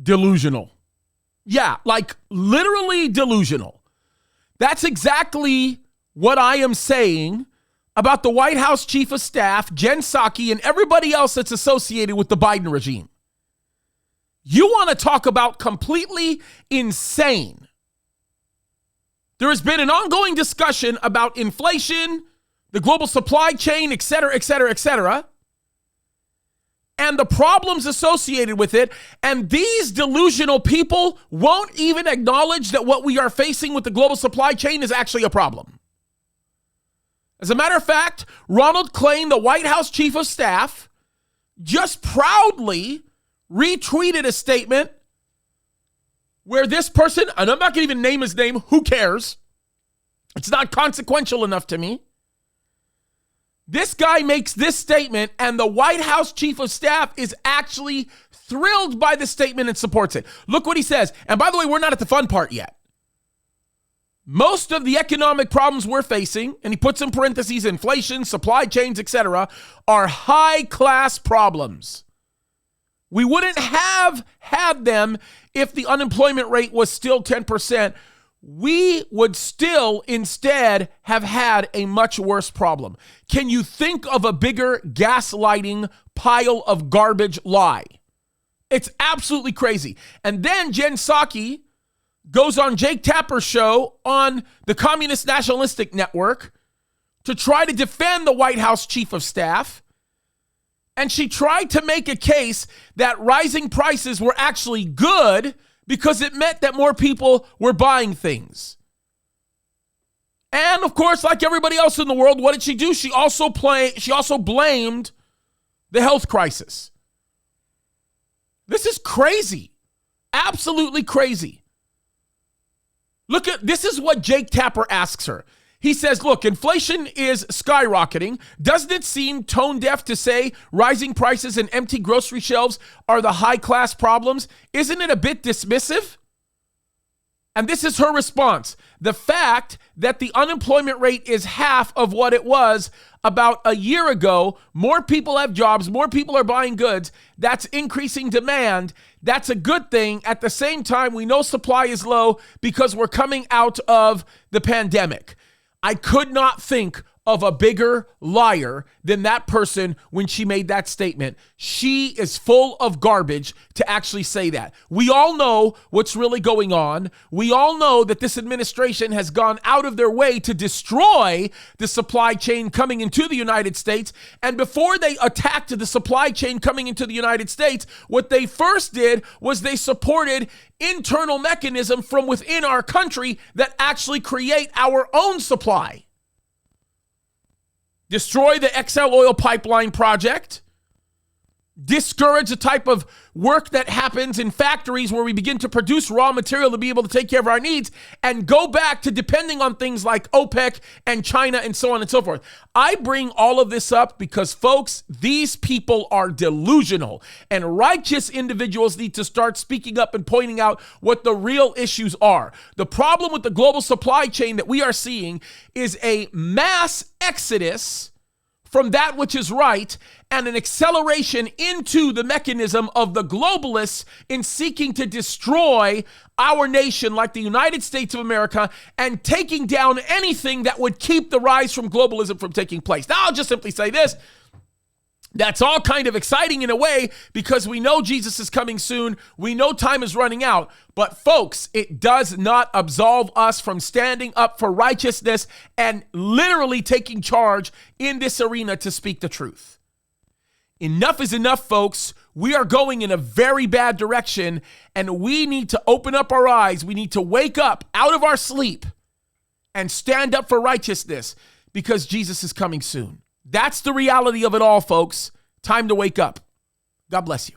delusional. Yeah, like literally delusional. That's exactly what I am saying about the White House Chief of Staff, Jen Psaki, and everybody else that's associated with the Biden regime. You want to talk about completely insane. There has been an ongoing discussion about inflation, the global supply chain, et cetera, et cetera, et cetera, and the problems associated with it. And these delusional people won't even acknowledge that what we are facing with the global supply chain is actually a problem. As a matter of fact, Ronald Klain, the White House Chief of Staff, just proudly retweeted a statement where this person, and I'm not going to even name his name, who cares? It's not consequential enough to me. This guy makes this statement, and the White House Chief of Staff is actually thrilled by the statement and supports it. Look what he says. And by the way, we're not at the fun part yet. Most of the economic problems we're facing, and he puts in parentheses, inflation, supply chains, etc., are high-class problems. We wouldn't have had them if the unemployment rate was still 10%. We would still instead have had a much worse problem. Can you think of a bigger gaslighting pile of garbage lie? It's absolutely crazy. And then Jen Psaki goes on Jake Tapper's show on the Communist Nationalistic Network to try to defend the White House Chief of Staff. And she tried to make a case that rising prices were actually good because it meant that more people were buying things. And of course, like everybody else in the world, what did she do? She also blamed the health crisis. This is crazy. Absolutely crazy. This is what Jake Tapper asks her. He says, look, inflation is skyrocketing. Doesn't it seem tone deaf to say rising prices and empty grocery shelves are the high-class problems? Isn't it a bit dismissive? And this is her response. The fact that the unemployment rate is half of what it was about a year ago, more people have jobs, more people are buying goods, that's increasing demand. That's a good thing. At the same time, we know supply is low because we're coming out of the pandemic. I could not think of a bigger liar than that person when she made that statement. She is full of garbage to actually say that. We all know what's really going on. We all know that this administration has gone out of their way to destroy the supply chain coming into the United States. And before they attacked the supply chain coming into the United States, what they first did was they supported internal mechanism from within our country that actually create our own supply. Destroy the XL oil pipeline project. Discourage the type of work that happens in factories where we begin to produce raw material to be able to take care of our needs, and go back to depending on things like OPEC and China and so on and so forth. I bring all of this up because, folks, these people are delusional, and righteous individuals need to start speaking up and pointing out what the real issues are. The problem with the global supply chain that we are seeing is a mass exodus from that which is right, and an acceleration into the mechanism of the globalists in seeking to destroy our nation like the United States of America and taking down anything that would keep the rise from globalism from taking place. Now, I'll just simply say this. That's all kind of exciting in a way because we know Jesus is coming soon. We know time is running out. But folks, it does not absolve us from standing up for righteousness and literally taking charge in this arena to speak the truth. Enough is enough, folks. We are going in a very bad direction, and we need to open up our eyes. We need to wake up out of our sleep and stand up for righteousness because Jesus is coming soon. That's the reality of it all, folks. Time to wake up. God bless you.